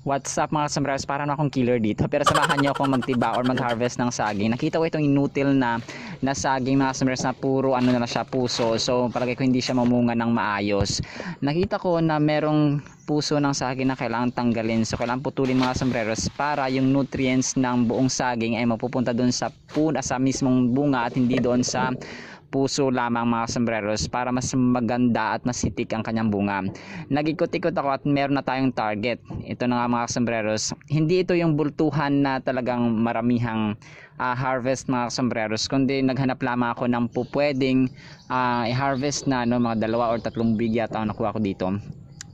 What's up mga sombreros, parang akong killer dito pero samahan niyo akong magtiba or mag-harvest ng saging. Nakita ko itong inutil na saging mga sombreros na puro ano na siya, puso. So palagay ko hindi siya mamunga ng maayos. Nakita ko na merong puso ng saging na kailangan tanggalin. So kailangan putulin mga sombreros para yung nutrients ng buong saging ay mapupunta doon sa sa mismong bunga at hindi doon sa puso lamang mga sombreros para mas maganda at masitik ang kanyang bunga. Nag-ikot-ikot ako at meron na tayong target. Ito na nga mga sombreros. Hindi ito yung bultuhan na talagang maramihang harvest mga sombreros, kundi naghanap lamang ako ng pupwedeng i-harvest na mga 2 or 3 big yata ang nakuha ko dito.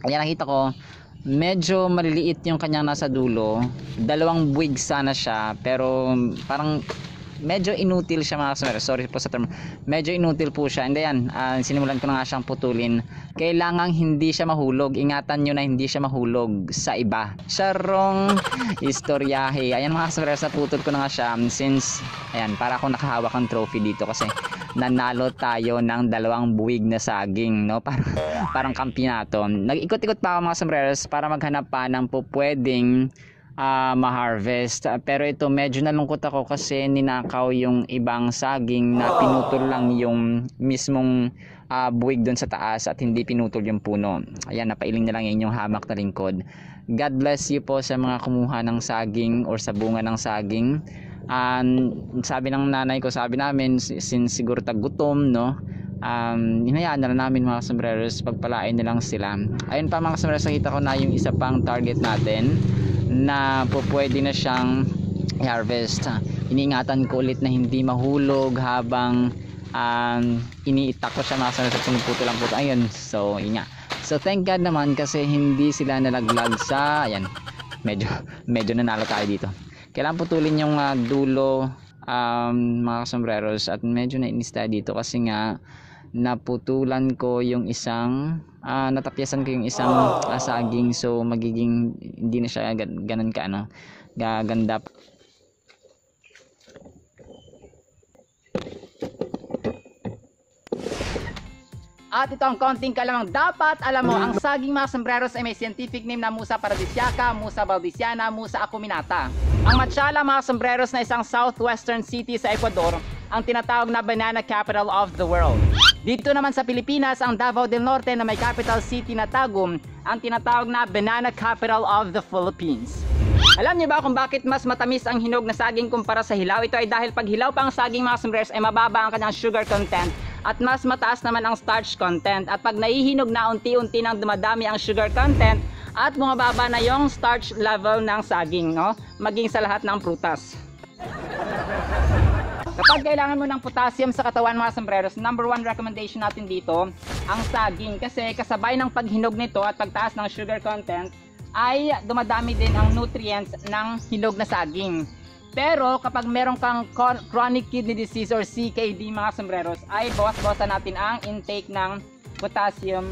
Kaya nakita ko medyo maliliit yung kanyang nasa dulo. 2 buwig sana siya pero parang medyo inutil siya mga sombreros. Sorry po sa term, medyo inutil po siya. And then sinimulan ko na nga siyang putulin. Kailangang hindi siya mahulog. Ingatan nyo na hindi siya mahulog sa iba. Syarong istoryahe. Ayan mga sombreros, naputol ko na nga siya since ayan, para ako nakahawak ng trophy dito kasi nanalo tayo ng 2 buwig na saging, no? Parang kampyonato. Nag-ikot-ikot pa ako mga sombreros para maghanap pa ng pupwedeng ma-harvest. Pero ito medyo nalungkot ako kasi ninakaw yung ibang saging na pinutol lang yung mismong buwig doon sa taas at hindi pinutol yung puno. Ayan, napailing na lang yung inyong hamak na lingkod. God bless you po sa mga kumuha ng saging or sa bunga ng saging. Sabi ng nanay ko, sabi namin since siguro tagutom, no, hinayaan na lang namin mga sombreros, pagpalain na lang sila. Ayun pa mga sombreros, nakita ko na yung isa pang target natin na pwede na siyang i-harvest. Iniingatan ko ulit na hindi mahulog habang iniitak ko siya mga sombreros at pumuputo lang po. Ayun, so yun nga. So thank God naman kasi hindi sila nalaglag sa ayan, medyo nanalo tayo dito. Kailangan putulin yung dulo mga sombreros at medyo nainis tayo dito kasi nga naputulan ko yung isang natapyasan ko yung isang saging, so magiging hindi na siya ganun ka gaganda. At ito ang konting kalamang dapat alam mo. Ang saging mga sombreros ay may scientific name na Musa paradisiaca, Musa valdesiana, Musa acuminata. Ang Machala mga sombreros na isang southwestern city sa Ecuador, ang tinatawag na banana capital of the world. Dito naman sa Pilipinas, ang Davao del Norte na may capital city na Tagum, ang tinatawag na banana capital of the Philippines. Alam niyo ba kung bakit mas matamis ang hinog na saging kumpara sa hilaw? Ito ay dahil pag hilaw pa ang saging mga sombreros ay mababa ang kanyang sugar content at mas mataas naman ang starch content. At pag naihinog na, unti-unti nang dumadami ang sugar content at bumababa na yung starch level ng saging, no? Maging sa lahat ng prutas. Kapag kailangan mo ng potassium sa katawan mga sombreros, number 1 recommendation natin dito, ang saging. Kasi kasabay ng paghinog nito at pagtaas ng sugar content, ay dumadami din ang nutrients ng hinog na saging. Pero kapag meron kang chronic kidney disease or CKD mga sombreros, ay bawas-bawasan natin ang intake ng potassium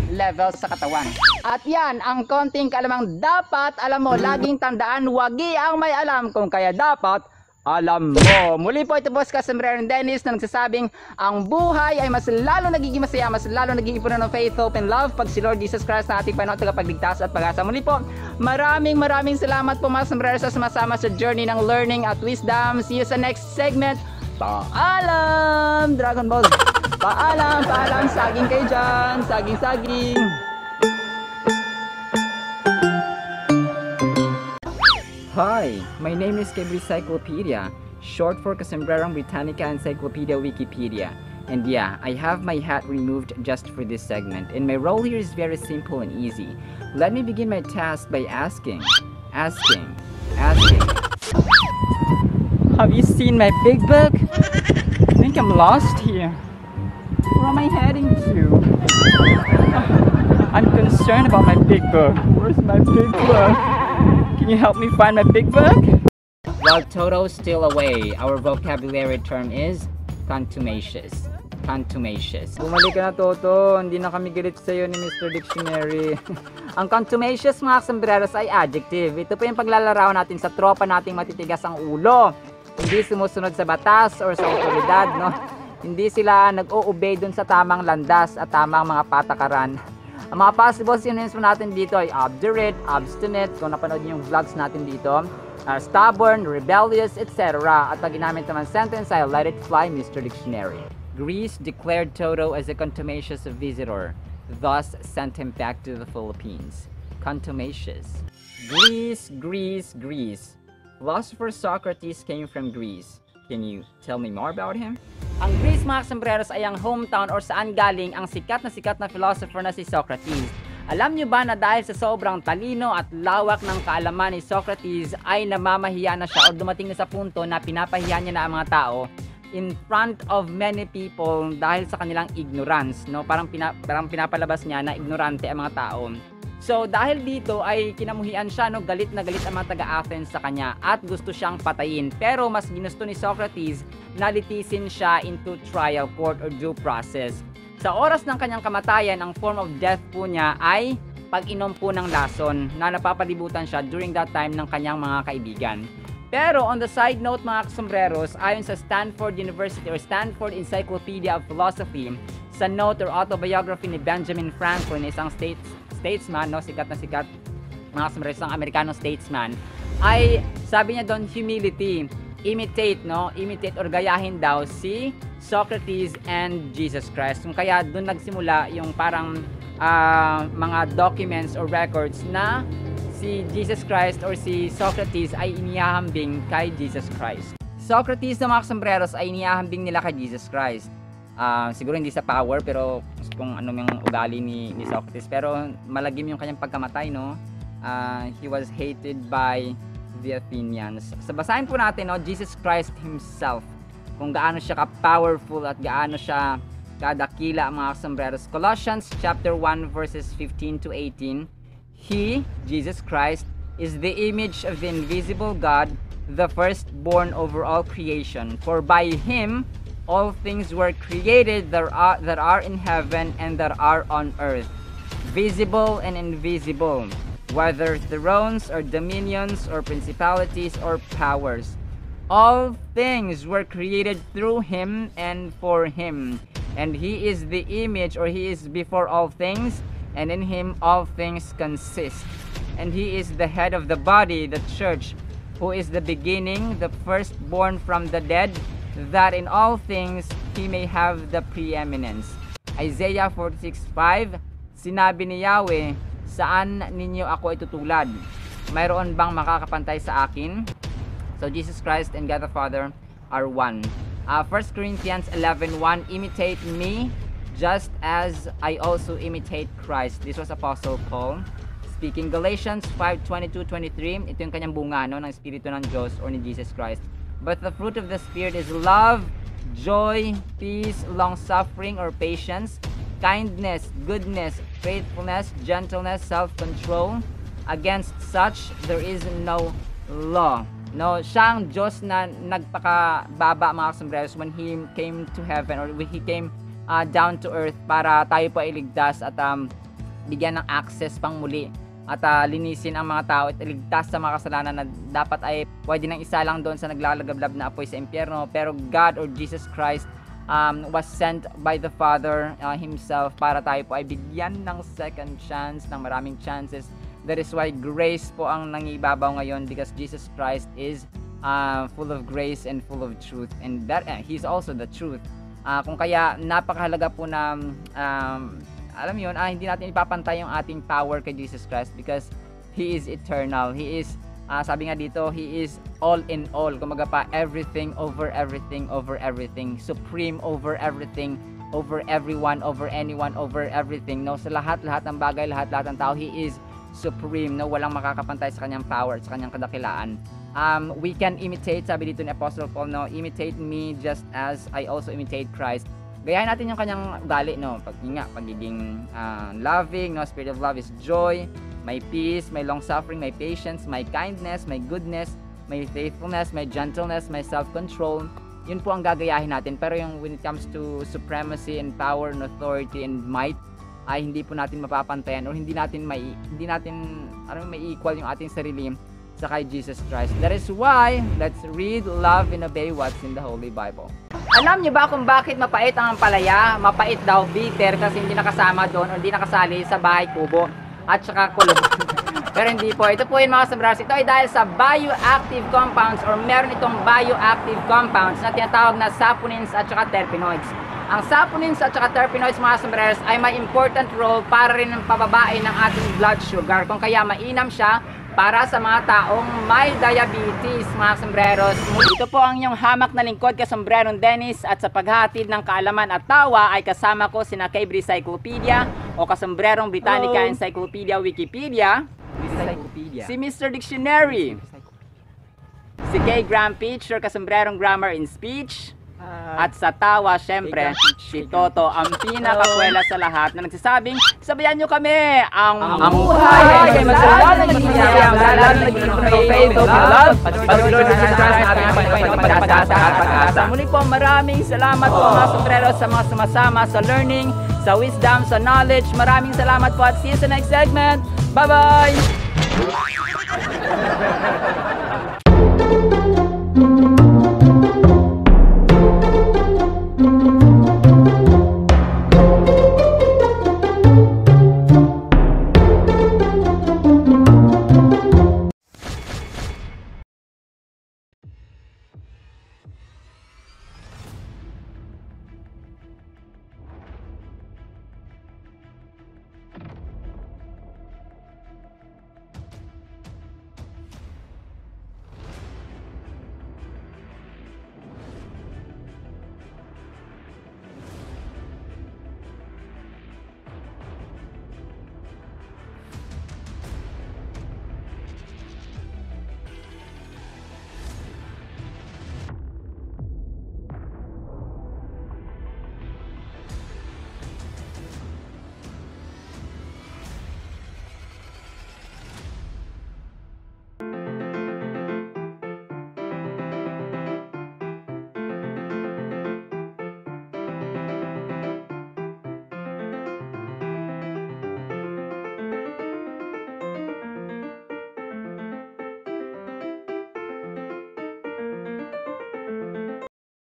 levels sa katawan. At yan ang konting kalamang dapat alam mo. Laging tandaan, wagi ang may alam, kung kaya dapat alam mo. Muli po, ito po si Sombrero Dennis na nagsasabing ang buhay ay mas lalo nagiging masaya, mas lalo nagiging puno ng faith, hope, and love pag si Lord Jesus Christ na ating Panginoon, tagapagligtas at pag-asa. Muli po, maraming salamat po mga Sombrero sa sumasama sa journey ng learning at wisdom. See you sa next segment. Paalam, Dragon Ball. Paalam, saging kayo dyan. Saging. Hi, my name is Kebricyclopedia, short for Casombrerong Britannica Encyclopedia Wikipedia. And yeah, I have my hat removed just for this segment, and my role here is very simple and easy. Let me begin my task by asking. Have you seen my big book? I think I'm lost here. Where am I heading to? I'm concerned about my big book. Where's my big book? Can you help me find my big book? While Toto's still away, our vocabulary term is contumacious. Bumalik ka na, Toto. Hindi na kami galit sa'yo ni Mr. Dictionary. Ang contumacious mga sombreros ay adjective. Ito po yung paglalarawan natin sa tropa nating matitigas ang ulo. Hindi sumusunod sa batas or sa otoridad, no? Hindi sila nag-o-obey dun sa tamang landas at tamang mga patakaran. Ang mga possible synonyms po natin dito ay obdurate, obstinate, kung napanood niyo yung vlogs natin dito, stubborn, rebellious, etc. At pag ginamit naman sentence ay let it fly, Mr. Dictionary. Greece declared Toto as a contumacious visitor, thus sent him back to the Philippines. Contumacious. Greece, Greece, Greece. Philosopher Socrates came from Greece. Can you tell me more about him? Ang Greece, mga sombreros, ay ang hometown or saan galing ang sikat na philosopher na si Socrates. Alam nyo ba na dahil sa sobrang talino at lawak ng kaalaman ni Socrates ay namamahiya na siya o dumating na sa punto na pinapahiya niya na ang mga tao in front of many people dahil sa kanilang ignorance, no? Parang pinapalabas niya na ignorante ang mga tao. So dahil dito ay kinamuhian siya, no, galit na galit ang mga taga-Athens sa kanya at gusto siyang patayin. Pero mas ginusto ni Socrates na litisin siya into trial court or due process. Sa oras ng kanyang kamatayan, ang form of death po niya ay pag-inom po ng lason na napapalibutan siya during that time ng kanyang mga kaibigan. Pero on the side note, mga sombreros, ayon sa Stanford University or Stanford Encyclopedia of Philosophy, sa note or autobiography ni Benjamin Franklin, isang statesman, no, sikat na sikat, mga sombreros, isang Amerikano statesman, ay sabi niya doon, humility, imitate or gayahin daw si Socrates and Jesus Christ. Kung kaya doon nagsimula yung parang mga documents or records na si Jesus Christ or si Socrates ay inihahambing kay Jesus Christ. Socrates na mga sombreros ay inihahambing nila kay Jesus Christ. Siguro hindi sa power, pero kung ano yung ugali ni Socrates, pero malagim yung kanyang pagkamatay, no? He was hated by the Athenians. So basahin po natin, no, Jesus Christ himself, kung gaano siya ka-powerful at gaano siya kadakila, mga sombreros. Colossians chapter 1 verses 15 to 18. He, Jesus Christ, is the image of the invisible God, the firstborn over all creation. For by him all things were created that are in heaven and that are on earth, visible and invisible, whether thrones or dominions or principalities or powers. All things were created through him and for him. And he is the image, or he is before all things, and in him all things consist. And he is the head of the body, the church, who is the beginning, the firstborn from the dead, that in all things he may have the preeminence. Isaiah 46:5, sinabi ni Yahweh, saan ninyo ako itutulad? Mayroon bang makakapantay sa akin? So Jesus Christ and God the Father are one. 1 Corinthians 11:1, imitate me just as I also imitate Christ. This was Apostle Paul speaking. Galatians 5:22-23, ito yung kanyang bunga, no, ng Espiritu ng Diyos or ni Jesus Christ. But the fruit of the Spirit is love, joy, peace, long-suffering or patience, kindness, goodness, faithfulness, gentleness, self-control. Against such there is no law. No, siyang Diyos na nagpakababa, mga sombreros, when he came to heaven or when he came down to earth para tayo po iligtas at bigyan ng access pang muli at linisin ang mga tao at iligtas sa mga kasalanan na dapat ay pwede nang isa lang doon sa naglalagablab na apoy sa impyerno. Pero God or Jesus Christ was sent by the Father himself para tayo po ay bigyan ng second chance, ng maraming chances. That is why grace po ang nangibabaw ngayon, because Jesus Christ is full of grace and full of truth, and that he's also the truth. Kung kaya napakahalaga po na alam yun, hindi natin ipapantay yung ating power kay Jesus Christ, because he is eternal. He is sabi nga dito, he is all in all. Kumaga pa, everything over everything over everything, supreme over everything, over everyone, over anyone, over everything, no? Sa lahat-lahat ng bagay, lahat-lahat ng tao, he is supreme, no? Walang makakapantay sa kanyang power, sa kanyang kadakilaan. We can imitate, sabi dito ni Apostle Paul, no? Imitate me just as I also imitate Christ. Gayahin natin yung kanyang ugali, no? Pagiging loving, no? Spirit of love is joy, may peace, may long suffering, may patience, may kindness, may goodness, may faithfulness, may gentleness, may self-control. Yun po ang gagayahin natin. Pero yung when it comes to supremacy and power and authority and might, ay hindi po natin mapapantayan, or hindi natin may equal yung ating sarili sa kay Jesus Christ. That is why let's read, love, and obey what's in the Holy Bible. Alam niyo ba kung bakit mapait ang ampalaya? Mapait daw, bitter, kasi hindi nakasama doon o hindi nakasali sa bahay kubo at saka kulog. Pero hindi po. Ito po yun mga sombreros. Ito ay dahil sa bioactive compounds or meron itong bioactive compounds na tinatawag na saponins at saka terpenoids. Ang saponins at saka terpenoids mga sombreros ay may important role para rin ng pababain ng ating blood sugar. Kung kaya mainam siya para sa mga taong may diabetes mga sombreros. Ito po ang inyong hamak na lingkod kasombrerong Dennis at sa paghatid ng kaalaman at tawa ay kasama ko sina Kay Cyclopedia o kasombrerong Britannica Encyclopedia Wikipedia, si Mr. Dictionary, si Kay Graham Pitch or kasombrerong Grammar in Speech, at sa tawa, syempre, si Toto, ang pinakakwela sa lahat na nagsasabing, sabayan nyo kami, ang buhay ay masarap na nagsisimang lahat na nagsisimang love, pag-lord sa pag-asa. Muli po, maraming salamat po mga sombreros sa mga sumasama sa learning, sa wisdom, sa knowledge. Maraming salamat po at see you sa next segment. Bye-bye!